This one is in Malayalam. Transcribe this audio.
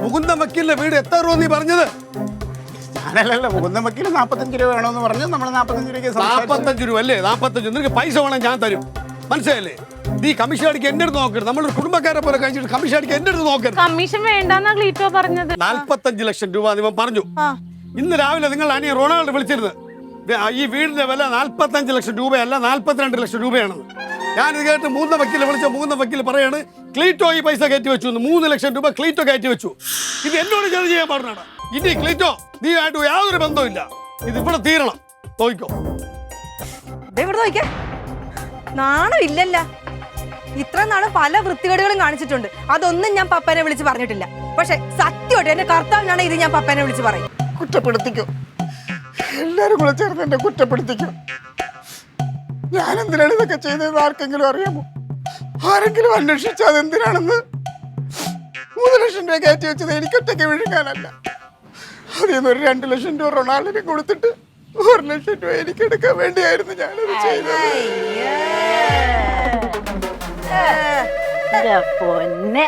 മുകുന്ദൻ വക്കീലിന്റെ വീട് എത്ര രൂപ നീ പറഞ്ഞത്? ഞാനല്ലല്ലോ മുകുന്ദൻ വക്കീൽ 45 രൂപ വേണമെന്ന് പറഞ്ഞു. നമ്മൾ 45 രൂപയ്ക്ക് 45 രൂപ അല്ലേ? 45. നിനക്ക് പൈസ വേണം, ഞാൻ തരും. മനസ്സിലായില്ലേ? നീ കമ്മീഷൻ അടിക്കാൻ എന്റെ അടുത്ത് നോക്കരുത്. നമ്മളൊരു കുടുംബക്കാരെ പോലെ കഴിച്ചിട്ട് കമ്മീഷൻ അടിക്കാൻ എന്റെ അടുത്ത് നോക്കരുത്. കമ്മീഷൻ വേണ്ടെന്നാ ക്ലീറ്റോ പറഞ്ഞത്. 45 ലക്ഷം രൂപ നിങ്ങൾ പറഞ്ഞു. ഇന്ന് രാവിലെ നിങ്ങൾ അനിയ റൊണാൾഡ് വിളിച്ചിരുന്നത് ഈ വീടിന്റെ വില 45 ലക്ഷം രൂപയല്ല 42 ലക്ഷം രൂപയാണെന്ന്. ഞാനിത് കേട്ട് മുകുന്ദൻ വക്കീൽ വിളിച്ച മുകുന്ദൻ വക്കീൽ പറയാണ് ക്ലീറ്റോ ഈ പൈസ കയറ്റി വെച്ചു. 3 ലക്ഷം രൂപ ക്ലീറ്റോ കയറ്റി വെച്ചു. ഇത് എന്നോട് ചെറിയ ചെയ്യാൻ പാടുന്നതാണ്. ഇനി ക്ലീറ്റോ നീ ആയിട്ട് യാതൊരു ബന്ധവുമില്ല. ഇത് ഇവിടെ തീരണം. നോക്കിക്കോ. നാണം ഇല്ലല്ല. ഇത്ര നാളും പല വൃത്തികേടുകളും കാണിച്ചിട്ടുണ്ട്. അതൊന്നും ഞാൻ പപ്പനെ വിളിച്ച് പറഞ്ഞിട്ടില്ല. പക്ഷെ സത്യമായിട്ട് എന്റെ കർത്താവിനാണ് ഇത് ഞാൻ പപ്പനെ വിളിച്ച് പറയും. കുറ്റപ്പെടുത്തിക്കും. എല്ലാരും കൂടെ ചേർന്ന് എന്നെ കുറ്റപ്പെടുത്തിക്കും. ഞാൻ എന്തിനാണ് ഇതൊക്കെ ചെയ്തത് ആർക്കെങ്കിലും അറിയാമോ? ആരെങ്കിലും അന്വേഷിച്ചാൽ അതെന്തിനാണെന്ന്? 3 ലക്ഷം രൂപ കയറ്റി വെച്ചത് എനിക്കൊറ്റയ്ക്ക് വിഴുങ്ങാനല്ല. അതിൽ നിന്ന് ഒരു 2 ലക്ഷം രൂപ റൊണാൾഡിന് കൊടുത്തിട്ട് 1 ലക്ഷം രൂപ എനിക്ക് എടുക്കാൻ വേണ്ടിയായിരുന്നു ഞാനത് ചെയ്തത്. പൊന്നെ